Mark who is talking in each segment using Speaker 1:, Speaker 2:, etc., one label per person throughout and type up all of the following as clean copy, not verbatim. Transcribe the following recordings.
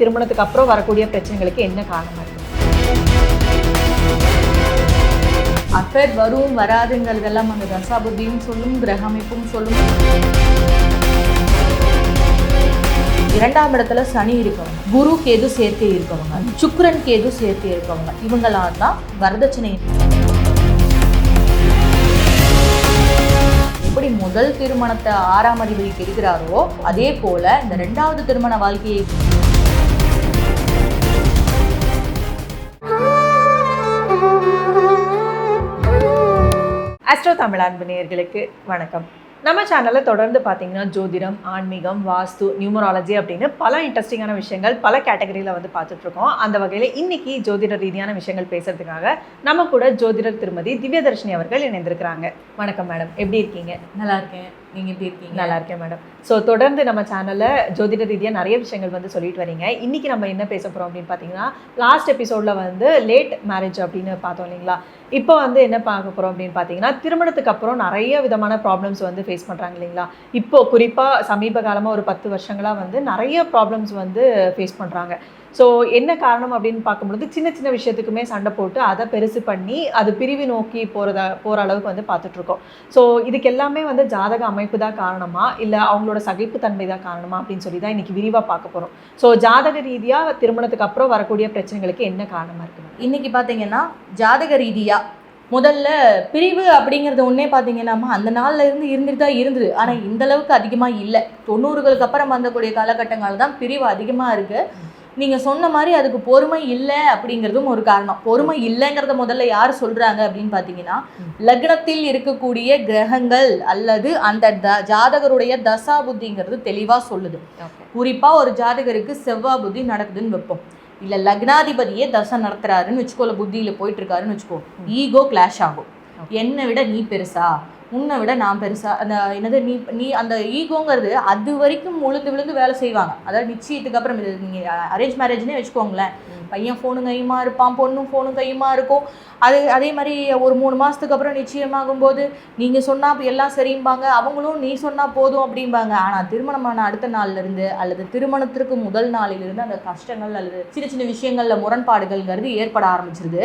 Speaker 1: திருமணத்துக்கு அப்புறம் வரக்கூடிய பிரச்சனைகளுக்கு என்ன காரணமாக இருக்குது?
Speaker 2: அஃபேர் வரும் வராதுங்கிறதெல்லாம் அந்த தசாபுத்தியும் சொல்லும், கிரக அமைப்பும் சொல்லும். 2ஆம் இடத்துல சனி இருக்கவங்க, குரு கேது சேர்க்கை இருக்கவங்க, சுக்கிரன் கேது சேர்க்கை இருக்கவங்க, இவங்களாம் தான் வரதட்சணை. எப்படி முதல் திருமணத்தை 6ஆம் அதிபதி கெடுக்கிறாரோ அதே போல இந்த 2வது திருமண வாழ்க்கையை
Speaker 1: ஆஸ்ட்ரோ தமிழ் அன்பு நேயர்களுக்கு வணக்கம். நம்ம சேனலில் தொடர்ந்து பார்த்தீங்கன்னா ஜோதிடம், ஆன்மீகம், வாஸ்து, நியூமராலஜி அப்படின்னு பல இன்ட்ரெஸ்டிங்கான விஷயங்கள் பல கேட்டகரியில் வந்து பார்த்துட்ருக்கோம். அந்த வகையில் இன்னைக்கு ஜோதிட ரீதியான விஷயங்கள் பேசுறதுக்காக நம்ம கூட ஜோதிடர் திருமதி திவ்யதர்ஷினி அவர்கள் இணைந்திருக்கிறாங்க. வணக்கம் மேடம், எப்படி இருக்கீங்க?
Speaker 2: நல்லா இருக்கேன், நீங்கள் எப்படி இருக்கீங்க?
Speaker 1: நல்லா இருக்கேன் மேடம். ஸோ தொடர்ந்து நம்ம சேனலில் ஜோதிட ரீதியாக நிறைய விஷயங்கள் வந்து சொல்லிட்டு வரீங்க. இன்றைக்கி நம்ம என்ன பேச போகிறோம் அப்படின்னு பார்த்தீங்கன்னா, லாஸ்ட் எபிசோடில் வந்து லேட் மேரேஜ் அப்படின்னு பார்த்தோம் இல்லைங்களா? இப்போ வந்து என்ன பார்க்க போகிறோம் அப்படின்னு பார்த்தீங்கன்னா, திருமணத்துக்கு அப்புறம் நிறைய விதமான ப்ராப்ளம்ஸ் வந்து ஃபேஸ் பண்ணுறாங்க இல்லைங்களா? இப்போது குறிப்பாக சமீப காலமாக ஒரு 10 வருஷங்களாக வந்து நிறைய ப்ராப்ளம்ஸ் வந்து ஃபேஸ் பண்ணுறாங்க. ஸோ என்ன காரணம் அப்படின்னு பார்க்கும்பொழுது சின்ன சின்ன விஷயத்துக்குமே சண்டை போட்டு அதை பெருசு பண்ணி அது பிரிவு நோக்கி போகிற அளவுக்கு வந்து பார்த்துட்ருக்கோம். ஸோ இதுக்கு எல்லாமே வந்து ஜாதக அமைப்பு தான் காரணமா இல்லை அவங்களோட சகிப்புத்தன்மை தான் காரணமா அப்படின்னு சொல்லி தான் இன்றைக்கி விரிவாக பார்க்க போகிறோம். ஸோ ஜாதக ரீதியாக திருமணத்துக்கு அப்புறம் வரக்கூடிய பிரச்சனைகளுக்கு என்ன காரணமாக இருக்குது?
Speaker 2: இன்றைக்கி பார்த்தீங்கன்னா ஜாதக ரீதியாக முதல்ல பிரிவு அப்படிங்கிறது ஒன்றே பார்த்தீங்கன்னா அந்த நாளில் இருந்துட்டு தான் இருந்தது. ஆனால் இந்தளவுக்கு அதிகமாக இல்லை. 90களுக்கு அப்புறம் வந்தக்கூடிய காலகட்டங்கள் தான் பிரிவு அதிகமாக இருக்குது. நீங்கள் சொன்ன மாதிரி அதுக்கு பொறுமை இல்லை அப்படிங்கிறதும் ஒரு காரணம். பொறுமை இல்லைங்கிறத முதல்ல யார் சொல்கிறாங்க அப்படின்னு பார்த்தீங்கன்னா, லக்னத்தில் இருக்கக்கூடிய கிரகங்கள் அல்லது அந்த ஜாதகருடைய தசா புத்திங்கிறது தெளிவாக சொல்லுது. குறிப்பாக ஒரு ஜாதகருக்கு செவ்வாய் புத்தி நடக்குதுன்னு வைப்போம், இல்லை லக்னாதிபதியே தசை நடத்துறாருன்னு வச்சுக்கோல, புத்தியில் போயிட்டு இருக்காருன்னு வச்சுக்கோ, ஈகோ கிளாஷ் ஆகும். என்னை விட நீ பெருசா, உன்னை விட நான் பெருசா, அந்த என்னது நீ அந்த ஈகோங்கிறது அது வரைக்கும் விழுந்து வேலை செய்வாங்க. அதாவது நிச்சயத்துக்கு அப்புறம் இது நீங்கள் அரேஞ்ச் மேரேஜ்னே வச்சுக்கோங்களேன், பையன் ஃபோனு கையுமா இருப்பான், பொண்ணும் ஃபோனு கையுமா இருக்கும். அதே மாதிரி ஒரு 3 மாதத்துக்கு அப்புறம் நிச்சயமாகும்போது நீங்கள் சொன்னால் எல்லாம் சரிம்பாங்க, அவங்களும் நீ சொன்னால் போதும் அப்படிம்பாங்க. ஆனால் திருமணமான அடுத்த நாள்லேருந்து அல்லது திருமணத்திற்கு முதல் நாளிலிருந்து அந்த கஷ்டங்கள் அல்லது சின்ன சின்ன விஷயங்களில் முரண்பாடுகள்ங்கிறது ஏற்பட ஆரம்பிச்சிருது.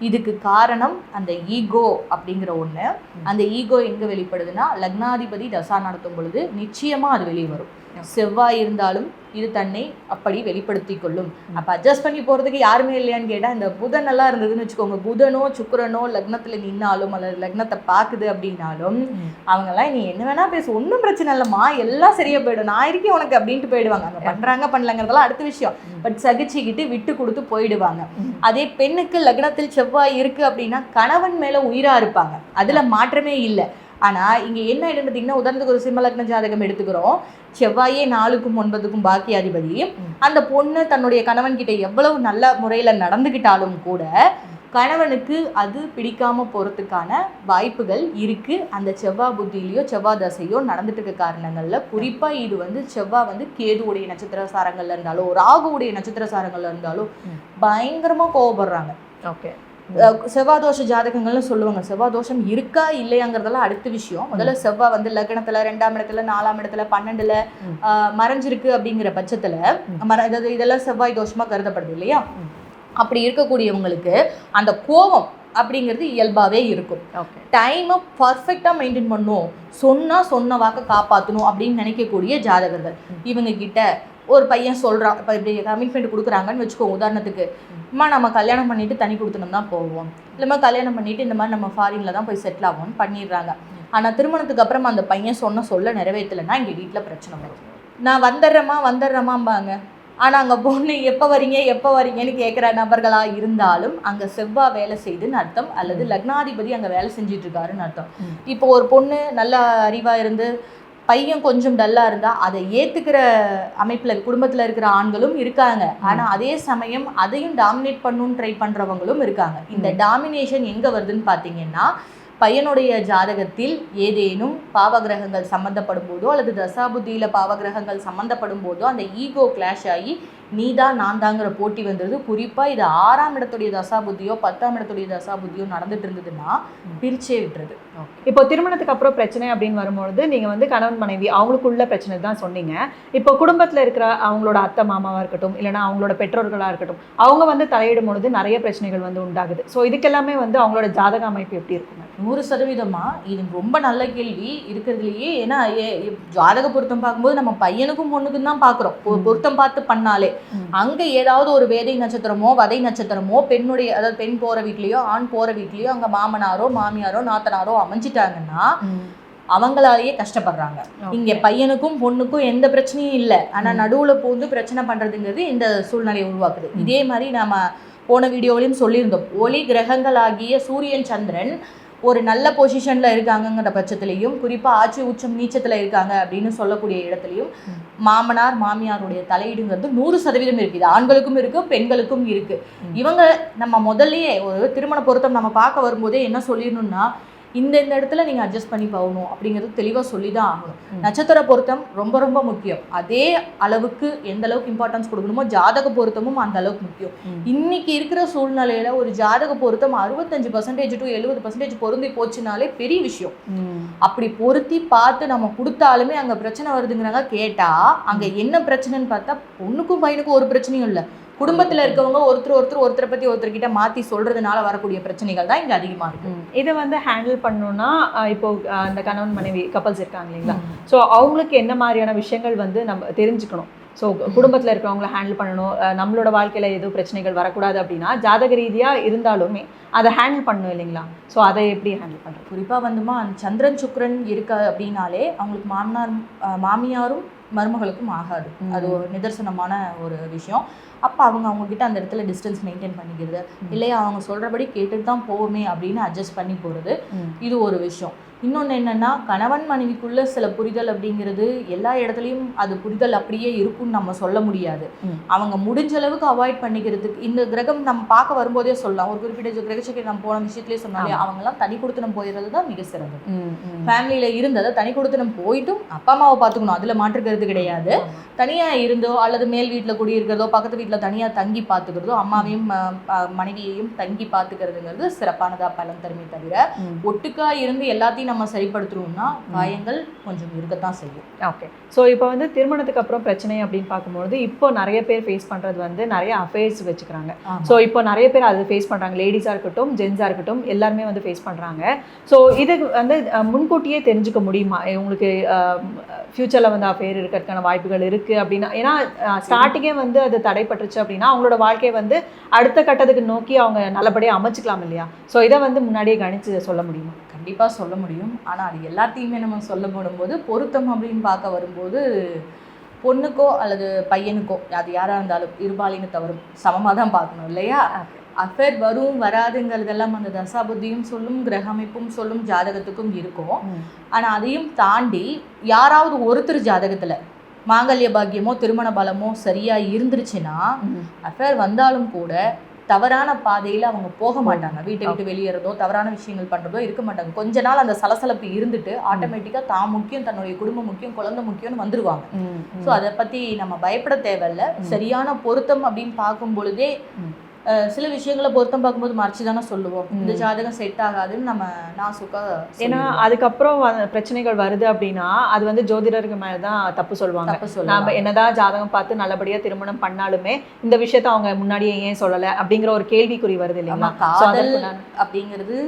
Speaker 2: இதுக்கு காரணம் அந்த ஈகோ அப்படிங்கிற ஒன்று. அந்த ஈகோ எங்கே வெளிப்படுதுன்னா, லக்னாதிபதி தசா நடத்தும் பொழுது நிச்சயமாக அது வெளியே வரும். செவ்வாய் இருந்தாலும் இது தன்னை அப்படி வெளிப்படுத்தி கொள்ளும். அப்போ அட்ஜஸ்ட் பண்ணி போகிறதுக்கு யாருமே இல்லையான்னு கேட்டால், இந்த புதன் நல்லா இருந்ததுன்னு வச்சுக்கோங்க, புதனோ சுக்கிரனோ லக்னத்தில் நின்னாலும் அல்லது லக்னத்தை பார்க்குது அப்படின்னாலும் அவங்கெல்லாம் நீ என்ன வேணா பேசு, ஒன்றும் பிரச்சனை இல்லைம்மா, எல்லாம் சரியாக போயிடும், நான் இருக்கேன் உனக்கு அப்படின்ட்டு போயிடுவாங்க. அங்கே பண்ணுறாங்க பண்ணலங்கிறதெல்லாம் அடுத்த விஷயம். பட் சகிச்சுக்கிட்டு விட்டு கொடுத்து போயிடுவாங்க. அதே பெண்ணுக்கு லக்னத்தில் செவ்வாய் இருக்குது அப்படின்னா கணவன் மேலே உயிராக இருப்பாங்க, அதில் மாற்றமே இல்லை. ஆனால் இங்கே என்ன ஆகிடுன்னு பார்த்தீங்கன்னா, உதாரணத்துக்கு ஒரு சிம்ம லக்ன ஜாதகம் எடுத்துக்கிறோம், செவ்வாயே 4க்கும் 9க்கும் பாக்கியாதிபதி. அந்த பொண்ணு தன்னுடைய கணவன்கிட்ட எவ்வளவு நல்ல முறையில் நடந்துக்கிட்டாலும் கூட கணவனுக்கு அது பிடிக்காமல் போகிறதுக்கான வாய்ப்புகள் இருக்குது. அந்த செவ்வாய் புத்தியிலையோ செவ்வாய் தசையோ நடந்துட்டு இருக்க காரணங்களில் குறிப்பாக இது வந்து செவ்வாய் வந்து கேதுவுடைய நட்சத்திர சாரங்கள்ல இருந்தாலும் ராகுவுடைய நட்சத்திர சாரங்கள்ல இருந்தாலும் பயங்கரமாக கோவப்படுறாங்க.
Speaker 1: ஓகே,
Speaker 2: செவ்வாதோஷ ஜாதகங்கள்னு சொல்லுவாங்க. செவ்வாதோஷம் இருக்கா இல்லையாங்கிறதெல்லாம் அடுத்த விஷயம். முதல்ல செவ்வாய் வந்து லக்னத்தில் 2ஆம் இடத்துல 4ஆம் இடத்துல 12ல் மறைஞ்சிருக்கு அப்படிங்கிற பட்சத்தில் இதெல்லாம் செவ்வாய் தோஷமாக கருதப்படுது இல்லையா? அப்படி இருக்கக்கூடியவங்களுக்கு அந்த கோபம் அப்படிங்கிறது இயல்பாகவே இருக்கும். டைமை பர்ஃபெக்டாக மெயின்டைன் பண்ணும், சொன்ன வாக்கை காப்பாற்றணும் அப்படின்னு நினைக்கக்கூடிய ஜாதகர்கள். இவங்க கிட்ட ஒரு பையன் சொல்கிறான், இப்போ இப்படி கமிட்மெண்ட் கொடுக்குறாங்கன்னு வச்சுக்கோங்க. உதாரணத்துக்கு, நம்ம கல்யாணம் பண்ணிவிட்டு தனி கொடுத்தனம் தான் போவோம், இல்லைம்மா கல்யாணம் பண்ணிவிட்டு இந்த மாதிரி நம்ம ஃபாரினில் தான் போய் செட்டில் ஆகும்னு பண்ணிடுறாங்க. ஆனால் திருமணத்துக்கு அப்புறம் அந்த பையன் சொல்ல நிறைவேற்றலைன்னா இங்கே வீட்டில் பிரச்சனை வரும். நான் வந்துடுறேம்மாம்பாங்க. ஆனால் அங்கே பொண்ணு எப்போ வரீங்கன்னு கேட்குற நபர்களாக இருந்தாலும் அங்கே செவ்வாய் வேலை செய்துன்னு அர்த்தம், அல்லது லக்னாதிபதி அங்கே வேலை செஞ்சிட்டு இருக்காருன்னு அர்த்தம். இப்போ ஒரு பொண்ணு நல்ல அறிவாக இருந்து பையன் கொஞ்சம் டல்லாக இருந்தால் அதை ஏற்றுக்கிற அமைப்பில் குடும்பத்தில் இருக்கிற ஆண்களும் இருக்காங்க. ஆனால் அதே சமயம் அதையும் டாமினேட் பண்ணணும்னு ட்ரை பண்ணுறவங்களும் இருக்காங்க. இந்த டாமினேஷன் எங்கே வருதுன்னு பார்த்தீங்கன்னா, பையனுடைய ஜாதகத்தில் ஏதேனும் பாவகிரகங்கள் சம்மந்தப்படும் போதோ அல்லது தசாபுத்தியில் பாவகிரகங்கள் சம்மந்தப்படும் போதோ அந்த ஈகோ கிளாஷ் ஆகி நீதான் நான் தாங்கிற போட்டி வந்துடுது. குறிப்பாக இது 6ஆம் இடத்துடைய தசாபுத்தியோ 10ஆம் இடத்துடைய தசாபுத்தியோ நடந்துட்டு இருந்ததுன்னா பிரிச்சே விட்டுறது.
Speaker 1: இப்போ திருமணத்துக்கு அப்புறம் பிரச்சனை அப்படின்னு வரும்பொழுது நீங்கள் வந்து கணவன் மனைவி அவங்களுக்குள்ள பிரச்சனை தான் சொன்னீங்க. இப்போ குடும்பத்தில் இருக்கிற அவங்களோட அத்தை மாமாவாக இருக்கட்டும், இல்லைனா அவங்களோட பெற்றோர்களாக இருக்கட்டும், அவங்க வந்து தலையிடும் பொழுது நிறைய பிரச்சனைகள் வந்து உண்டாகுது. ஸோ இதுக்கெல்லாமே வந்து அவங்களோட ஜாதக அமைப்பு எப்படி இருக்குங்க?
Speaker 2: 100% இது ரொம்ப நல்ல கேள்வி இருக்கிறதுலையே. ஏன்னா ஜாதக பொருத்தம் பார்க்கும்போது நம்ம பையனுக்கும் பொண்ணுக்கும் தான் பார்க்குறோம். பொருத்தம் பார்த்து பண்ணாலே அங்கே ஏதாவது ஒரு வேதை நட்சத்திரமோ வதை நட்சத்திரமோ பெண்ணுடைய, அதாவது பெண் போகிற வீட்லேயோ ஆண் போகிற வீட்லேயோ அங்கே மாமனாரோ மாமியாரோ நாத்தனாரோ அமைஞ்சிட்டாங்கன்னா அவங்களாலேயே கஷ்டப்படுறாங்க. இங்க பையனுக்கும் பொண்ணுக்கும் எந்த பிரச்சனையும் இல்லை, ஆனா நடுவுல பூந்து பிரச்சனை பண்றதுங்கிறது இந்த சூழ்நிலையை உருவாக்குது. இதே மாதிரி நாம போன வீடியோவிலையும் சொல்லியிருந்தோம். ஒளி கிரகங்களாகிய சூரியன் சந்திரன் ஒரு நல்ல பொசிஷன்ல இருக்காங்கங்கிற பட்சத்திலையும், குறிப்பா ஆட்சி உச்சம் நீச்சத்துல இருக்காங்க அப்படின்னு சொல்லக்கூடிய இடத்துலையும் மாமனார் மாமியாருடைய தலையீடுங்கிறது 100% இருக்கு. இது ஆண்களுக்கும் இருக்கு, பெண்களுக்கும் இருக்கு. இவங்க நம்ம முதல்லயே ஒரு திருமண பொருத்தம் நம்ம பார்க்க வரும்போதே என்ன சொல்லிடணும்னா, இந்த இடத்துல நீங்கள் அட்ஜஸ்ட் பண்ணி போகணும் அப்படிங்கிறது தெளிவாக சொல்லி தான் ஆகணும். நட்சத்திர பொருத்தம் ரொம்ப ரொம்ப முக்கியம். அதே அளவுக்கு எந்த அளவுக்கு இம்பார்ட்டன்ஸ் கொடுக்கணுமோ ஜாதக பொருத்தமும் அந்த அளவுக்கு முக்கியம். இன்னைக்கு இருக்கிற சூழ்நிலையில ஒரு ஜாதக பொருத்தம் 65% to 70% பொருந்தி போச்சுனாலே பெரிய விஷயம். அப்படி பொருத்தி பார்த்து நம்ம கொடுத்தாலுமே அங்கே பிரச்சனை வருதுங்கிறாங்க. கேட்டா அங்கே என்ன பிரச்சனைன்னு பார்த்தா பொண்ணுக்கும் பையனுக்கும் ஒரு பிரச்சனையும் இல்லை. குடும்பத்துல இருக்கவங்க ஒருத்தரை பத்தி ஒருத்தர்கிட்ட மாத்தி சொல்றதுனால வரக்கூடிய பிரச்சனைகள் தான் இங்க அதிகமா இருக்கு.
Speaker 1: இதை வந்து ஹேண்டில் பண்ணணும்னா இப்போ இந்த கணவன் மனைவி கப்பல்ஸ் இருக்காங்க இல்லைங்களா, ஸோ அவங்களுக்கு என்ன மாதிரியான விஷயங்கள் வந்து நம்ம தெரிஞ்சுக்கணும். ஸோ குடும்பத்தில் இருக்கிறவங்கள ஹேண்டில் பண்ணணும், நம்மளோட வாழ்க்கையில் எதுவும் பிரச்சனைகள் வரக்கூடாது அப்படின்னா ஜாதக ரீதியாக இருந்தாலுமே அதை ஹேண்டில் பண்ணணும் இல்லைங்களா? ஸோ அதை எப்படி ஹேண்டில் பண்ணுறது?
Speaker 2: குறிப்பாக வந்துமா அந்த சந்திரன் சுக்கிரன் இருக்க அப்படின்னாலே அவங்களுக்கு மாமியாரும் மருமகளுக்கும் ஆகாது. அது ஒரு நிதர்சனமான ஒரு விஷயம். அப்போ அவங்கக்கிட்ட அந்த இடத்துல டிஸ்டன்ஸ் மெயின்டைன் பண்ணிக்கிறது, இல்லையா அவங்க சொல்கிறபடி கேட்டுட்டு தான் போவோமே அப்படின்னு அட்ஜஸ்ட் பண்ணி போகிறது, இது ஒரு விஷயம். இன்னொன்று என்னென்னா, கணவன் மனைவிக்குள்ள சில புரிதல் அப்படிங்கிறது எல்லா இடத்துலையும் அது புரிதல் அப்படியே இருக்கும்னு நம்ம சொல்ல முடியாது. அவங்க முடிஞ்ச அளவுக்கு அவாய்ட் பண்ணிக்கிறதுக்கு இந்த கிரகம் நம்ம பார்க்க வரும்போதே சொல்லலாம். ஒரு குறிப்பிட்ட கிரகச்சக்கை நம்ம போன விஷயத்துலேயே சொன்னாலே அவங்கெல்லாம் தனி கொடுத்தனம் போயிடுறது தான் மிக சிறந்தது. ஃபேமிலியில் இருந்ததை தனி கொடுத்தனம் போயிட்டும் அப்பா அம்மாவை பார்த்துக்கணும், அதில் மாற்றுக்கிறது கிடையாது. தனியாக இருந்தோ அல்லது மேல் வீட்டில் குடியிருக்கிறதோ பக்கத்து வீட்டில் தனியாக தங்கி பார்த்துக்கிறதோ அம்மாவையும் மனைவியையும் தங்கி பார்த்துக்கிறதுங்கிறது சிறப்பானதாக பலன் தருமே தவிர ஒட்டுக்கா இருந்து எல்லாத்தையும் நம்ம சரிப்படுத்துறோம்னா காயங்கள் கொஞ்சம் இருக்கத்தான் செய்யும்.
Speaker 1: ஓகே. ஸோ இப்போ வந்து திருமணத்துக்கு அப்புறம் பிரச்சனை அப்படின்னு பார்க்கும்போது இப்போ நிறைய பேர் ஃபேஸ் பண்ணுறது வந்து நிறைய அஃபேர்ஸ் வச்சுக்கிறாங்க. ஸோ இப்போ நிறைய பேர் அதை ஃபேஸ் பண்ணுறாங்க, லேடிஸாக இருக்கட்டும் ஜென்ஸாக இருக்கட்டும் எல்லாருமே வந்து ஃபேஸ் பண்ணுறாங்க. ஸோ இது வந்து முன்கூட்டியே தெரிஞ்சுக்க முடியுமா உங்களுக்கு ஃப்யூச்சரில் வந்து அஃபேர் இருக்கிறதுக்கான வாய்ப்புகள் இருக்குது அப்படின்னா? ஏன்னா ஸ்டார்டிங்கே வந்து அது தடைப்பட்டுருச்சு அப்படின்னா அவங்களோட வாழ்க்கையை வந்து அடுத்த கட்டத்துக்கு நோக்கி அவங்க நல்லபடியாக அமைச்சிக்கலாம் இல்லையா? ஸோ இதை வந்து முன்னாடியே கணிச்சு சொல்ல முடியுமா?
Speaker 2: கண்டிப்பாக சொல்ல முடியும். ஆனால் அது எல்லாத்தையுமே நம்ம சொல்ல போடும்போது பொருத்தம் அப்படின்னு பார்க்க வரும்போது பொண்ணுக்கோ அல்லது பையனுக்கோ அது யாராக இருந்தாலும் இருபாலின்னு தவறும் சமமாக தான் பார்க்கணும் இல்லையா? அஃபேர் வரும் வராதுங்கிறதெல்லாம் அந்த தசாபுத்தியும் சொல்லும், கிரக அமைப்பும் சொல்லும், ஜாதகத்துக்கும் இருக்கும். ஆனால் அதையும் தாண்டி யாராவது ஒருத்தர் ஜாதகத்தில் மாங்கல்ய பாக்கியமோ திருமண பலமோ சரியாக இருந்துருச்சுன்னா அஃபேர் வந்தாலும் கூட தவறான பாதையில் அவங்க போக மாட்டாங்க. வீட்டை விட்டு வெளியேறதோ தவறான விஷயங்கள் பண்ணுறதோ இருக்க மாட்டாங்க. கொஞ்ச நாள் அந்த சலசலப்பு இருந்துட்டு ஆட்டோமேட்டிக்காக தான் முக்கியம், தன்னுடைய குடும்பம் முக்கியம், குழந்தை முக்கியம்னு வந்துடுவாங்க. ஸோ அதை பற்றி நம்ம பயப்பட தேவையில்லை. சரியான பொருத்தம் அப்படின்னு பார்க்கும் பொழுதே சில விஷயங்களை பொருத்தம் பார்க்கும்போது மறைச்சு தானே சொல்லுவோம், இந்த ஜாதகம் செட் ஆகாதுன்னு நம்ம நாசுக்கா.
Speaker 1: ஏன்னா அதுக்கப்புறம் பிரச்சனைகள் வருது அப்படின்னா அது வந்து ஜோதிடருக்கு மேலே தான் தப்பு சொல்லுவாங்க. நம்ம என்னதான் ஜாதகம் பார்த்து நல்லபடியாக திருமணம் பண்ணாலுமே இந்த விஷயத்த அவங்க முன்னாடியே ஏன் சொல்லலை அப்படிங்கிற ஒரு கேள்விக்குறி வருது இல்லைங்களா?
Speaker 2: காதல் அப்படிங்கிறது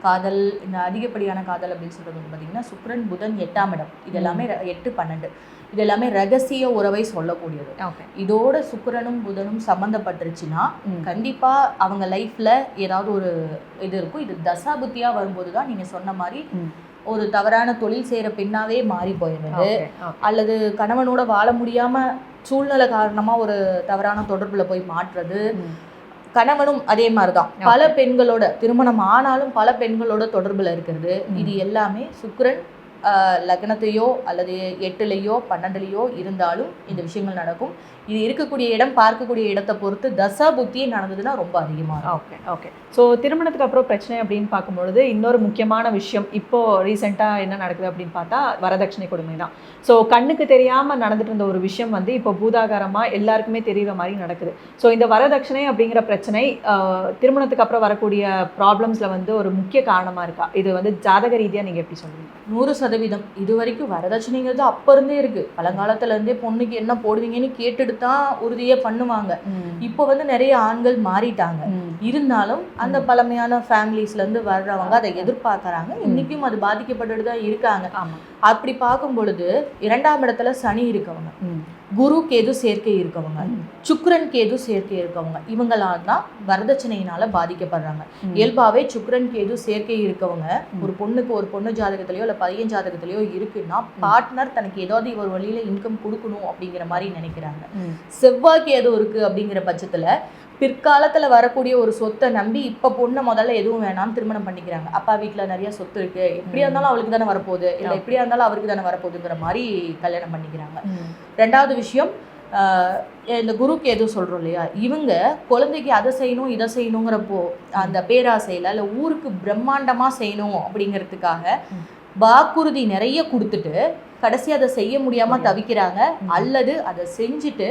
Speaker 2: காதல், இந்த அதிகப்படியான காதல் அப்படின்னு சொல்றது வந்து பார்த்தீங்கன்னா சுக்கிரன் புதன் 8ஆம் இடம், இது எல்லாமே 8, 12 இது எல்லாமே ரகசிய உறவை சொல்லக்கூடியது. இதோட சுக்கிரனும் புதனும் சம்மந்தப்பட்டுருச்சுன்னா கண்டிப்பா அவங்க லைஃப்ல ஏதாவது ஒரு இது இருக்கும். இது தசாபுத்தியா வரும்போது தான் நீங்க சொன்ன மாதிரி ஒரு தவறான தொழில் செய்யற பெண்ணாவே மாறி போயிடுறது, அல்லது கணவனோட வாழ முடியாம சூழ்நிலை காரணமா ஒரு தவறான தொடர்புல போய் மாற்றுறது. கணவனும் அதே மாதிரிதான் பல பெண்களோட திருமணம் ஆனாலும் பல பெண்களோட தொடர்புல இருக்கிறது. இது எல்லாமே சுக்கிரன் லக்னத்தையோ அல்லது 8லையோ 12லையோ இருந்தாலும் இந்த விஷயங்கள் நடக்கும். இது இருக்கக்கூடிய இடம், பார்க்கக்கூடிய இடத்தை பொறுத்து தசா புத்தியே நடந்ததுன்னா ரொம்ப அதிகமாக.
Speaker 1: Okay okay. ஸோ திருமணத்துக்கு அப்புறம் பிரச்சனை அப்படின்னு பார்க்கும்பொழுது இன்னொரு முக்கியமான விஷயம் இப்போது ரீசெண்டாக என்ன நடக்குது அப்படின்னு பார்த்தா வரதட்சணை கொடுமை தான். ஸோ கண்ணுக்கு தெரியாமல் நடந்துட்டு இருந்த ஒரு விஷயம் வந்து இப்போ பூதாகாரமாக எல்லாருக்குமே தெரிகிற மாதிரி நடக்குது. ஸோ இந்த வரதட்சணை அப்படிங்கிற பிரச்சனை திருமணத்துக்கு அப்புறம் வரக்கூடிய ப்ராப்ளம்ஸில் வந்து ஒரு முக்கிய காரணமாக இருக்கா? இது வந்து ஜாதக ரீதியாக நீங்கள் எப்படி சொல்லுவீங்க?
Speaker 2: 100% இது வரைக்கும் வரதட்சணைங்கிறது அப்போ இருந்தே இருக்குது. பழங்காலத்துல இருந்தே பொண்ணுக்கு என்ன போடுவீங்கன்னு கேட்டுட்டு தான் உறுதியே பண்ணுவாங்க. இப்போ வந்து நிறைய ஆண்கள் மாறிட்டாங்க. இருந்தாலும் அந்த பழமையான ஃபேமிலிஸ்லேருந்து வர்றவங்க அதை எதிர்பார்க்குறாங்க. இன்றைக்கும் அது பாதிக்கப்பட்டுட்டு தான் இருக்காங்க. அப்படி பார்க்கும் பொழுது 2ஆம் இடத்துல சனி இருக்கவங்க, குரு கேது சேர்க்கை இருக்கவங்க, சுக்கிரன் கேது சேர்க்கை இருக்கவங்க, இவங்களாம் தான் வரதட்சணையினால பாதிக்கப்படுறாங்க. இயல்பாகவே சுக்கிரன் கேது சேர்க்கை இருக்கவங்க ஒரு பொண்ணுக்கு ஒரு பொண்ணு ஜாதகத்திலையோ இல்லை பையன் ஜாதகத்திலையோ இருக்குன்னா பார்ட்னர் தனக்கு ஏதாவது ஒரு வழியில் இன்கம் கொடுக்கணும் அப்படிங்கிற மாதிரி நினைக்கிறாங்க. செவ்வாய் கேது இருக்குது அப்படிங்கிற பட்சத்தில் பிற்காலத்தில் வரக்கூடிய ஒரு சொத்தை நம்பி இப்போ பொண்ணை முதல்ல எதுவும் வேணாம்னு திருமணம் பண்ணிக்கிறாங்க. அப்பா வீட்டில் நிறைய சொத்து இருக்குது, எப்படியா இருந்தாலும் அவளுக்கு தானே வரப்போகுது, இல்லை எப்படியா இருந்தாலும் அவருக்கு தானே வரப்போகுதுங்கிற மாதிரி கல்யாணம் பண்ணிக்கிறாங்க. 2வது விஷயம், இந்த குருக்கு எதுவும் சொல்கிறோம் இல்லையா, இவங்க குழந்தைக்கு அதை செய்யணும் இதை செய்யணுங்கிறப்போ அந்த பேராசையில் இல்லை ஊருக்கு பிரம்மாண்டமாக செய்யணும் அப்படிங்கிறதுக்காக வாக்குறுதி நிறைய கொடுத்துட்டு கடைசி அதை செய்ய முடியாமல் தவிக்கிறாங்க. அல்லது அதை செஞ்சுட்டு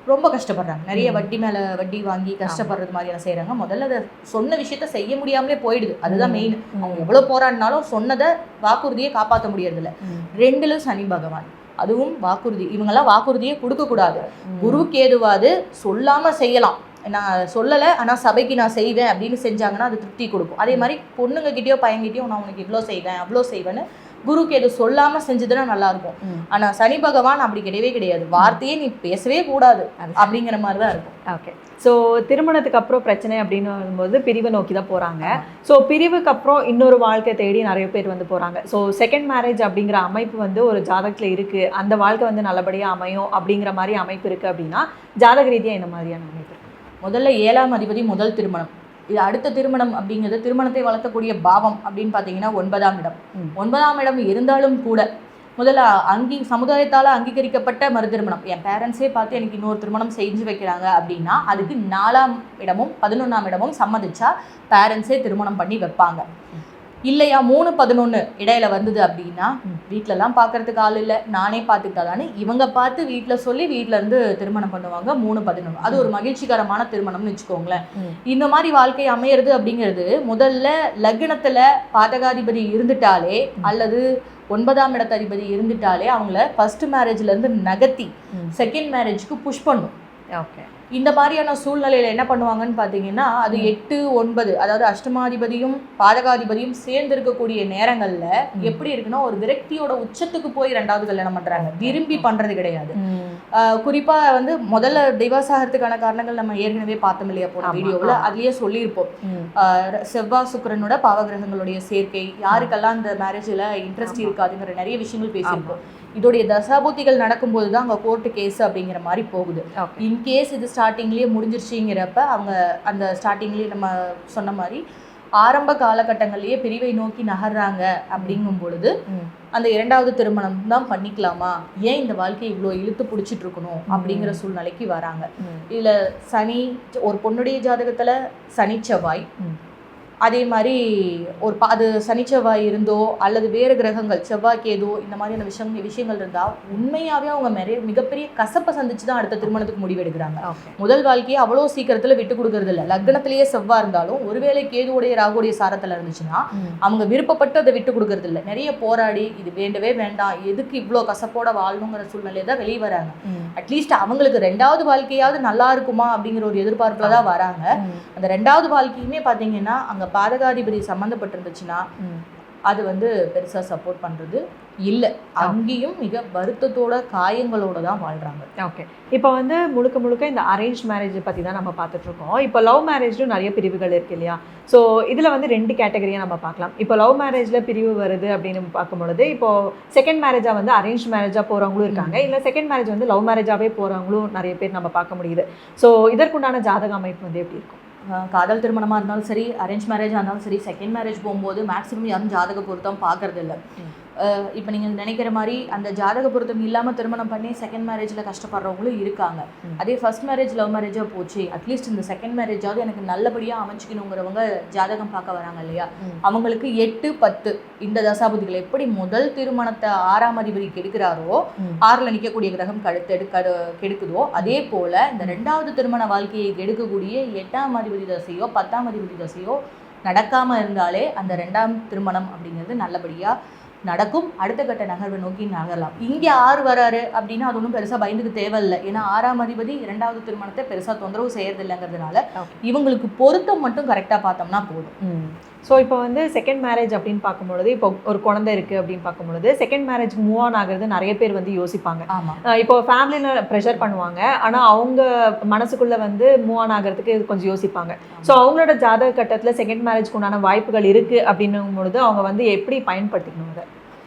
Speaker 2: ரொம்ப கஷ்டப்படுறாங்க. நிறைய வட்டி மேலே வட்டி வாங்கி கஷ்டப்படுறது மாதிரியான செய்கிறாங்க. முதல்ல அதை சொன்ன விஷயத்த செய்ய முடியாமலே போயிடுது. அதுதான் மெயின். அவங்க எவ்வளோ போராடினாலும் சொன்னதை வாக்குறுதியை காப்பாற்ற முடியறதில்ல. 2ல சனி பகவான், அதுவும் வாக்குறுதி. இவங்கெல்லாம் வாக்குறுதியே கொடுக்கக்கூடாது. குரு கேதுவாது சொல்லாமல் செய்யலாம். நான் சொல்லலை ஆனால் சபைக்கு நான் செய்வேன் அப்படின்னு செஞ்சாங்கன்னா அது திருப்தி கொடுக்கும். அதே மாதிரி பொண்ணுங்ககிட்டயோ பையன்கிட்டயோ நான் உனக்கு இவ்வளோ செய்வேன் அவ்வளோ செய்வேன்னு குருக்கு எது சொல்லாமல் செஞ்சதுன்னா நல்லாயிருக்கும். ஆனால் சனி பகவான் அப்படி கிடையவே கிடையாது. வார்த்தையே நீ பேசவே கூடாது அப்படிங்கிற மாதிரி தான் இருக்கும்.
Speaker 1: ஓகே. ஸோ திருமணத்துக்கு அப்புறம் பிரச்சனை அப்படின்னு வரும்போது பிரிவை நோக்கி தான் போகிறாங்க. ஸோ பிரிவுக்கு அப்புறம் இன்னொரு வாழ்க்கை தேடி நிறைய பேர் வந்து போகிறாங்க. ஸோ செகண்ட் மேரேஜ் அப்படிங்கிற அமைப்பு வந்து ஒரு ஜாதகத்தில் இருக்குது, அந்த வாழ்க்கை வந்து நல்லபடியாக அமையும் அப்படிங்கிற மாதிரி அமைப்பு இருக்குது அப்படின்னா ஜாதக ரீதியாக என்ன மாதிரியான அமைப்பு இருக்குது?
Speaker 2: முதல்ல 7ஆம் அதிபதி முதல் திருமணம். இது அடுத்த திருமணம் அப்படிங்கிறது திருமணத்தை வளர்த்தக்கூடிய பாவம் அப்படின்னு பார்த்தீங்கன்னா 9ஆம் இடம். 9ஆம் இடம் இருந்தாலும் கூட முதல்ல சமுதாயத்தால் அங்கீகரிக்கப்பட்ட மறு திருமணம். என் பேரண்ட்ஸே பார்த்து எனக்கு இன்னொரு திருமணம் செஞ்சு வைக்கிறாங்க அப்படின்னா அதுக்கு 4ஆம் இடமும் 11ஆம் இடமும் சம்மதிச்சா பேரண்ட்ஸே திருமணம் பண்ணி வைப்பாங்க. இல்லையா 3-11 இடையில வந்தது அப்படின்னா வீட்டிலலாம் பார்க்கறதுக்கு ஆள் இல்லை, நானே பார்த்துக்கிட்டாதானே இவங்க பார்த்து வீட்டில் சொல்லி வீட்டில இருந்து திருமணம் பண்ணுவாங்க. 3-11 அது ஒரு மகிழ்ச்சிகரமான திருமணம்னு வச்சுக்கோங்களேன். இந்த மாதிரி வாழ்க்கை அமையிறது அப்படிங்கிறது முதல்ல லக்னத்தில் பாதகாதிபதி இருந்துட்டாலே அல்லது 9ஆம் இடத்து அதிபதி இருந்துட்டாலே அவங்கள ஃபர்ஸ்ட் மேரேஜ்லேருந்து நகர்த்தி செகண்ட் மேரேஜுக்கு புஷ் பண்ணும்.
Speaker 1: ஓகே.
Speaker 2: இந்த மாதிரியான சூழ்நிலையில் என்ன பண்ணுவாங்கன்னு பார்த்தீங்கன்னா அது 8-9 அதாவது அஷ்டமாதிபதியும் பாதகாதிபதியும் சேர்ந்து இருக்கக்கூடிய நேரங்களில் எப்படி இருக்குன்னா ஒரு விரக்தியோட உச்சத்துக்கு போய் 2வது கல்யாணம் பண்ணுறாங்க. விரும்பி பண்ணுறது கிடையாது. குறிப்பாக வந்து முதல்ல டிவோர்ஸ் ஆகிறதுக்கான காரணங்கள் நம்ம ஏற்கனவே பார்த்தோம் இல்லையா போன வீடியோவில், அதுலேயே சொல்லியிருப்போம். செவ்வாய் சுக்கிரனோட பாவகிரகங்களுடைய சேர்க்கை, யாருக்கெல்லாம் இந்த மேரேஜில் இன்ட்ரெஸ்ட் இருக்காதுங்கிற நிறைய விஷயங்கள் பேசியிருப்போம். இதோடைய தசாபூத்திகள் நடக்கும்போது தான் அங்கே கோர்ட்டு கேஸ் அப்படிங்கிற மாதிரி போகுது. இன்கேஸ் இது ஸ்டார்டிங்லேயே முடிஞ்சிருச்சுங்கிறப்ப அவங்க அந்த ஸ்டார்டிங்லேயே நம்ம சொன்ன மாதிரி ஆரம்ப காலகட்டங்கள்லேயே பிரிவை நோக்கி நகர்றாங்க. அப்படிங்கும் பொழுது அந்த 2வது திருமணம் தான் பண்ணிக்கலாமா, ஏன் இந்த வாழ்க்கையை இவ்வளோ இழுத்து பிடிச்சிட்டு இருக்கணும் அப்படிங்கிற சூழ்நிலைக்கு வராங்க. இதில் சனி ஒரு பொண்ணுடைய ஜாதகத்தில் சனி செவ்வாய், அதே மாதிரி அது சனிச்செவ்வாய் இருந்தோ அல்லது வேறு கிரகங்கள் செவ்வாய் கேதோ இந்த மாதிரியான விஷயங்கள் இருந்தால் உண்மையாகவே அவங்க மிகப்பெரிய கசப்பை சந்திச்சு தான் அடுத்த திருமணத்துக்கு முடிவெடுக்கிறாங்க. முதல் வாழ்க்கையை அவ்வளோ சீக்கிரத்தில் விட்டு கொடுக்கறது இல்லை. லக்னத்திலேயே செவ்வாய் இருந்தாலும் ஒருவேளை கேதுவோடைய ராகுடைய சாரத்தில் இருந்துச்சுன்னா அவங்க விருப்பப்பட்டு அதை விட்டு கொடுக்கறது இல்லை. நிறைய போராடி இது வேண்டவே வேண்டாம், எதுக்கு இவ்வளோ கசப்போட வாழணுங்கிற சூழ்நிலையை தான் வெளியே வராங்க. அட்லீஸ்ட் அவங்களுக்கு 2வது வாழ்க்கையாவது நல்லா இருக்குமா அப்படிங்கிற ஒரு எதிர்பார்ப்பில் தான் வராங்க. அந்த 2வது வாழ்க்கையுமே பார்த்தீங்கன்னா அங்கே பாதகாதிபதி சம்மந்தப்பட்டிருந்துச்சுன்னா அது வந்து பெருசாக சப்போர்ட் பண்ணுறது இல்லை. அங்கேயும் மிக வருத்தத்தோட காயங்களோட தான் வாழ்கிறாங்க.
Speaker 1: ஓகே. இப்போ வந்து முழுக்க முழுக்க இந்த அரேஞ்ச் மேரேஜ் பற்றி தான் நம்ம பார்த்துட்ருக்கோம். இப்போ லவ் மேரேஜ்லும் நிறைய பிரிவுகள் இருக்கு இல்லையா? ஸோ இதில் வந்து 2 கேட்டகரியாக நம்ம பார்க்கலாம். இப்போ லவ் மேரேஜில் பிரிவு வருது அப்படின்னு பார்க்கும்பொழுது இப்போது செகண்ட் மேரேஜாக வந்து அரேஞ்ச் மேரேஜாக போகிறவங்களும் இருக்காங்க, இல்லை செகண்ட் மேரேஜ் வந்து லவ் மேரேஜாகவே போகிறவங்களும் நிறைய பேர் நம்ம பார்க்க முடியுது. ஸோ இதற்குண்டான ஜாதக அமைப்பு வந்து எப்படி இருக்கும்?
Speaker 2: காதல் திருமணமாக இருந்தாலும் சரி, அரேஞ்ச் மேரேஜாக இருந்தாலும் சரி, செகண்ட் மேரேஜ் போகும்போது மேக்ஸிமம் யாரும் ஜாதக பொருத்தம் பார்க்கறது இல்லை. இப்போ நீங்கள் நினைக்கிற மாதிரி அந்த ஜாதக பொருத்தம் இல்லாமல் திருமணம் பண்ணி செகண்ட் மேரேஜில் கஷ்டப்படுறவங்களும் இருக்காங்க. அதே ஃபர்ஸ்ட் மேரேஜ் லவ் மேரேஜாக போச்சு, அட்லீஸ்ட் இந்த செகண்ட் மேரேஜாவது எனக்கு நல்லபடியாக அமைச்சிக்கணுங்கிறவங்க ஜாதகம் பார்க்க வராங்க இல்லையா, அவங்களுக்கு 8, 10 இந்த தசாபதிகள் எப்படி முதல் திருமணத்தை 6ஆம் அதிபதி கெடுக்கிறாரோ, 6ல் நிற்கக்கூடிய கிரகம் கெடுக்குதோ, அதே போல் இந்த 2வது திருமண வாழ்க்கையை கெடுக்கக்கூடிய 8ஆம் அதிபதி தசையோ 10ஆம் அதிபதி தசையோ நடக்காமல் இருந்தாலே அந்த 2ஆம் திருமணம் அப்படிங்கிறது நல்லபடியாக நடக்கும். அடுத்த கட்ட நகர்வை நோக்கி நகரலாம். இங்கே 6 வராரு அப்படின்னா அது ஒன்றும் பெருசாக பயந்துக்கு தேவையில்லை. ஏன்னா 6ஆம் அதிபதி 2வது திருமணத்தை பெருசாக தொந்தரவு செய்யறதில்லைங்கிறதுனால இவங்களுக்கு பொருத்தம் மட்டும் கரெக்டாக பார்த்தோம்னா போதும்.
Speaker 1: ஸோ இப்போ வந்து செகண்ட் மேரேஜ் அப்படின்னு பார்க்கும்பொழுது, இப்போ ஒரு குழந்தை இருக்குது அப்படின்னு பார்க்கும்பொழுது செகண்ட் மேரேஜ் மூவ் ஆன் ஆகிறது நிறைய பேர் வந்து யோசிப்பாங்க. இப்போ ஃபேமிலியில் ப்ரெஷர் பண்ணுவாங்க, ஆனால் அவங்க மனசுக்குள்ளே வந்து மூவ் ஆன் ஆகிறதுக்கு கொஞ்சம் யோசிப்பாங்க. ஸோ அவங்களோட ஜாதக கட்டத்தில் செகண்ட் மேரேஜ்க்கு உண்டான வாய்ப்புகள் இருக்குது அப்படின்னும் பொழுது அவங்க வந்து எப்படி பயன்படுத்திக்கணும்? அதை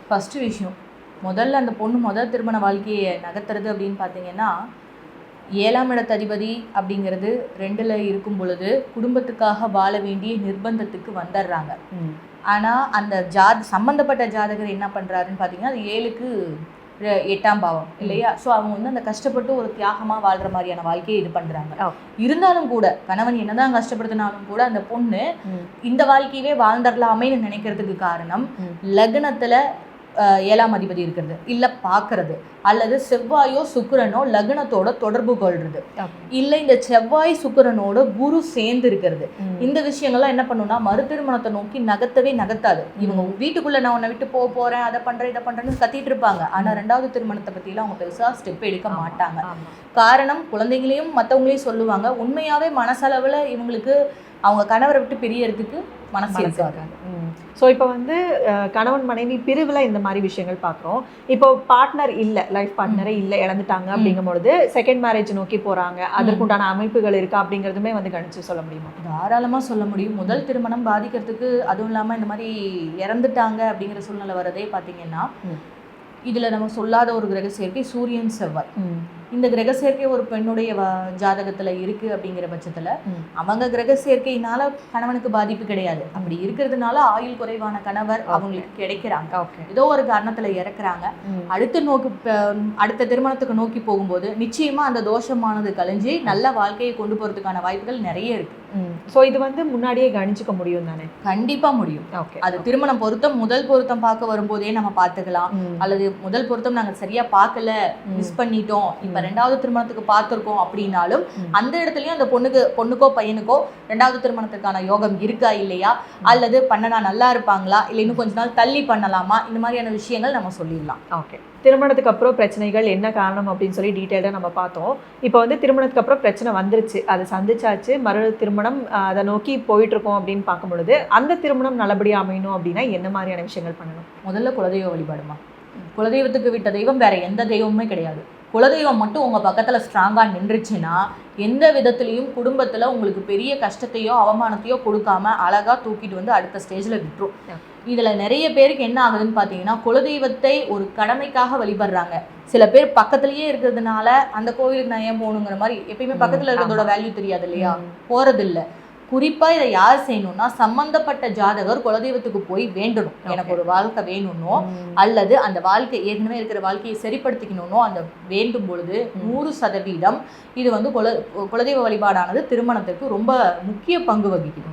Speaker 2: ஃபஸ்ட்டு விஷயம், முதல்ல அந்த பொண்ணு முதல் திருமண வாழ்க்கையை நகர்த்துறது அப்படின்னு பார்த்தீங்கன்னா, 7ஆம் இடத்து அதிபதி அப்படிங்கிறது 2ல் இருக்கும் பொழுது குடும்பத்துக்காக வாழ வேண்டிய நிர்பந்தத்துக்கு வந்துடுறாங்க. ஆனால் அந்த சம்மந்தப்பட்ட ஜாதகர் என்ன பண்ணுறாருன்னு பார்த்தீங்கன்னா, அது 7க்கு 8ஆம் பாவம் இல்லையா. ஸோ அவங்க வந்து அந்த கஷ்டப்பட்டு ஒரு தியாகமாக வாழ்கிற மாதிரியான வாழ்க்கையை இது பண்ணுறாங்க. இருந்தாலும் கூட கணவன் என்னதான் கஷ்டப்படுத்தினாலும் கூட அந்த பொண்ணு இந்த வாழ்க்கையவே வாழ்ந்துடலாமேன்னு நினைக்கிறதுக்கு காரணம், லக்னத்தில் 7ஆம் அதிபதி இருக்கிறது, இல்லை பார்க்கறது, அல்லது செவ்வாயோ சுக்கிரனோ லக்னத்தோட தொடர்பு கொள்றது, இல்லை இந்த செவ்வாய் சுக்கிரனோட குரு சேர்ந்து இருக்கிறது. இந்த விஷயங்கள்லாம் என்ன பண்ணுன்னா மறு திருமணத்தை நோக்கி நகர்த்தாது. இவங்க வீட்டுக்குள்ள நான் உன்னை விட்டு போறேன், அதை பண்றேன், இதை பண்றேன்னு கத்திட்டு இருப்பாங்க. ஆனா 2வது திருமணத்தை பற்றிலாம் அவங்க பெருசா ஸ்டெப் எடுக்க மாட்டாங்க. காரணம், குழந்தைங்களையும் மற்றவங்களையும் சொல்லுவாங்க, உண்மையாவே மனசளவில் இவங்களுக்கு அவங்க கணவரை விட்டு பிரியறதுக்கு மனசு இருக்காது.
Speaker 1: ஸோ இப்போ வந்து கணவன் மனைவி பிரிவில் இந்த மாதிரி விஷயங்கள் பார்க்குறோம். இப்போ பார்ட்னர் இல்லை, லைஃப் பார்ட்னரே இல்லை, இழந்துட்டாங்க அப்படிங்கும் பொழுது செகண்ட் மேரேஜ் நோக்கி போகிறாங்க, அதற்குண்டான அமைப்புகள் இருக்கா அப்படிங்கிறதுமே வந்து கணிச்சு சொல்ல முடியுமா?
Speaker 2: தாராளமாக சொல்ல முடியும். முதல் திருமணம் பாதிக்கிறதுக்கு, அதுவும் இல்லாமல் இந்த மாதிரி இறந்துட்டாங்க அப்படிங்கிற சூழ்நிலை வரதே பார்த்தீங்கன்னா, இதில் நம்ம சொல்லாத ஒரு கிரக சேர்க்கை சூரியன் செவ்வாய். இந்த கிரக சேர்க்கை ஒரு பெண்ணுடைய ஜாதகத்தில் இருக்குது அப்படிங்கிற பட்சத்தில் அவங்க கிரக சேர்க்கையினால கணவனுக்கு பாதிப்பு கிடையாது. அப்படி இருக்கிறதுனால ஆயுள் குறைவான கணவர் அவங்களுக்கு கிடைக்கிறாங்க, ஏதோ ஒரு காரணத்தில் இறக்குறாங்க. அடுத்த திருமணத்துக்கு நோக்கி போகும்போது நிச்சயமாக அந்த தோஷமானது கழிஞ்சு நல்ல வாழ்க்கையை கொண்டு போகிறதுக்கான வாய்ப்புகள் நிறைய இருக்குது.
Speaker 1: ஸோ இது வந்து முன்னாடியே கணிச்சுக்க முடியும் தானே?
Speaker 2: கண்டிப்பாக முடியும். அது திருமணம் பொருத்தம் முதல் பொருத்தம் பார்க்க வரும்போதே நம்ம பார்த்துக்கலாம். அல்லது முதல் பொருத்தம் நாங்கள் சரியாக பார்க்கல, மிஸ் பண்ணிட்டோம், இப்போ 2வது திருமணத்துக்கு பார்த்துருக்கோம் அப்படின்னாலும் அந்த இடத்துலையும் அந்த பொண்ணுக்கோ பையனுக்கோ 2வது திருமணத்துக்கான யோகம் இருக்கா இல்லையா, அல்லது பண்ணனா நல்லா இருப்பாங்களா, இல்லை இன்னும் கொஞ்ச நாள் தள்ளி பண்ணலாமா, இந்த மாதிரியான விஷயங்கள் நம்ம சொல்லிடலாம்.
Speaker 1: ஓகே, திருமணத்துக்கு அப்புறம் பிரச்சனைகள் என்ன காரணம் அப்படின்னு சொல்லி டீட்டெயிலாக நம்ம பார்த்தோம். இப்போ வந்து திருமணத்துக்கு அப்புறம் பிரச்சனை வந்துருச்சு, அதை சந்திச்சாச்சு, மறு திருமணம் அதை நோக்கி போயிட்டு இருக்கோம் அப்படின்னு பார்க்கும் பொழுது அந்த திருமணம் நல்லபடியாக அமையணும் அப்படின்னா என்ன மாதிரியான விஷயங்கள் பண்ணணும்?
Speaker 2: முதல்ல குலதெய்வ வழிபாடுமா. குலதெய்வத்துக்கு விட்ட தெய்வம் வேற எந்த தெய்வமுமே கிடையாது. குலதெய்வம் மட்டும் உங்கள் பக்கத்தில் ஸ்ட்ராங்காக நின்றுச்சுன்னா எந்த விதத்துலையும் குடும்பத்தில் உங்களுக்கு பெரிய கஷ்டத்தையோ அவமானத்தையோ கொடுக்காம அழகாக தூக்கிட்டு வந்து அடுத்த ஸ்டேஜில் விட்டுரும். இதில் நிறைய பேருக்கு என்ன ஆகுதுன்னு பார்த்தீங்கன்னா, குலதெய்வத்தை ஒரு கடமைக்காக வழிபடுறாங்க. சில பேர் பக்கத்துலேயே இருக்கிறதுனால அந்த கோவிலுக்கு நான் ஏன் போகணுங்கிற மாதிரி, எப்பயுமே பக்கத்தில் இருக்கிறதோட வேல்யூ தெரியாது இல்லையா, போகிறதில்லை. குறிப்பாக இதை யார் செய்யணும்னா, சம்பந்தப்பட்ட ஜாதகர் குலதெய்வத்துக்கு போய் வேண்டணும். எனக்கு ஒரு வாழ்க்கை வேணும்னோ, அல்லது அந்த வாழ்க்கை ஏற்கனவே இருக்கிற வாழ்க்கையை சரிப்படுத்திக்கணும்னோ அந்த வேண்டும் பொழுது 100% இது வந்து குலதெய்வ வழிபாடானது திருமணத்திற்கு ரொம்ப முக்கிய பங்கு வகிக்குது.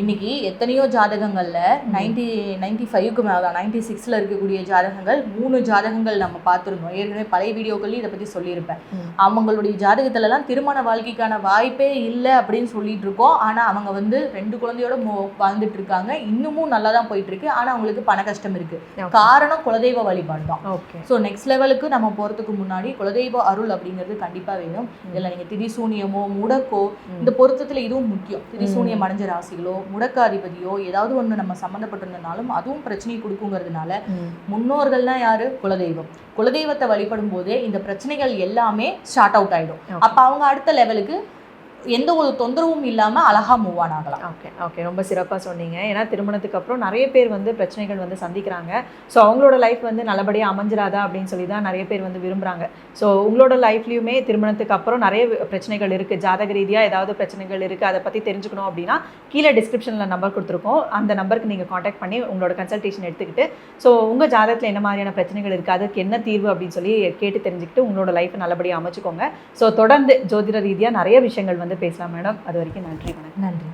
Speaker 2: இன்னைக்கு எத்தனையோ ஜாதகங்கள்ல 95க்கு மேலே 96ல் இருக்கக்கூடிய ஜாதகங்கள் 3 ஜாதகங்கள் நம்ம பார்த்துருந்தோம். ஏற்கனவே பழைய வீடியோக்கள்லையும் இதை பற்றி சொல்லியிருப்பேன். அவங்களுடைய ஜாதகத்துலலாம் திருமண வாழ்க்கைக்கான வாய்ப்பே இல்லை அப்படின்னு சொல்லிட்டு இருக்கோம். ஆனால் அவங்க வந்து 2 குழந்தையோட வாழ்ந்துட்டு இருக்காங்க, இன்னமும் நல்லா தான் போயிட்டு இருக்கு. ஆனால் அவங்களுக்கு பண கஷ்டம் இருக்கு. காரணம் குலதெய்வ வழிபாடு தான். ஸோ நெக்ஸ்ட் லெவலுக்கு நம்ம போகிறதுக்கு முன்னாடி குலதெய்வ அருள் அப்படிங்கிறது கண்டிப்பாக வேணும். இதில் நீங்கள் திரிசூனியமோ முடக்கோ, இந்த பொருத்தத்தில் இதுவும் முக்கியம். திரிசூனியம் அடைஞ்ச ராசிகளோ முடக்காதிபதியோ ஏதாவது ஒன்று நம்ம சம்மந்தப்பட்டிருந்தனாலும் அதுவும் பிரச்சனையை கொடுக்குங்கிறதுனால முன்னோர்கள்னா யாரு? குலதெய்வம். குலதெய்வத்தை வழிபடும் போதே இந்த பிரச்சனைகள் எல்லாமே ஸ்டார்ட் அவுட் ஆகிடும். அப்போ அவங்க அடுத்த லெவலுக்கு எந்த ஒரு தொந்தரவும் இல்லாமல் அழகாக மூவ் ஆன் ஆகலாம்.
Speaker 1: ஓகே ஓகே, ரொம்ப சிறப்பாக சொன்னீங்க. ஏன்னா திருமணத்துக்கு அப்புறம் நிறைய பேர் வந்து பிரச்சனைகள் வந்து சந்திக்கிறாங்க. ஸோ அவங்களோட லைஃப் வந்து நல்லபடியாக அமைஞ்சிராதா அப்படின்னு சொல்லி தான் நிறைய பேர் வந்து விரும்புகிறாங்க. ஸோ உங்களோட லைஃப்லையுமே திருமணத்துக்கு அப்புறம் நிறைய பிரச்சனைகள் இருக்குது, ஜாதக ரீதியாக ஏதாவது பிரச்சனைகள் இருக்குது, அதை பற்றி தெரிஞ்சுக்கணும் அப்படின்னா கீழே டிஸ்கிரிப்ஷனில் நம்பர் கொடுத்துருக்கோம். அந்த நம்பருக்கு நீங்கள் காண்டாக்ட் பண்ணி உங்களோட கன்சல்டேஷன் எடுத்துக்கிட்டு ஸோ உங்கள் ஜாதகத்தில் என்ன மாதிரியான பிரச்சனைகள் இருக்குது, அதுக்கு என்ன தீர்வு அப்படின்னு சொல்லி கேட்டு தெரிஞ்சுக்கிட்டு உங்களோட லைஃப்பை நல்லபடியாக அமைச்சுக்கோங்க. ஸோ தொடர்ந்து ஜோதிட ரீதியாக நிறைய விஷயங்கள் வந்து பேசலாம் மேடம். அது வரைக்கும் நன்றி. வணக்கம்.
Speaker 2: நன்றி.